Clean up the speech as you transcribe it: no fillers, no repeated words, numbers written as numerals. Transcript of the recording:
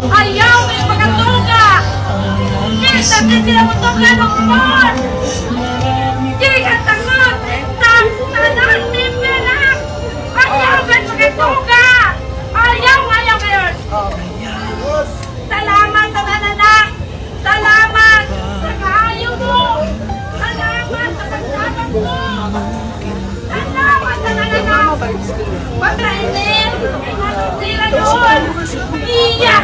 Ayaw may pagkatuga! Kita sila mo tuga ng umon! Di ka tangot! Tanan timbe na! Ayaw may pagkatuga! Ayaw ngayon! Salamat sa nananak! Salamat sa kaayo mo! Salamat sa pagsabat mo! Salamat sa nananak! Pagkainin! Sila doon! Iyak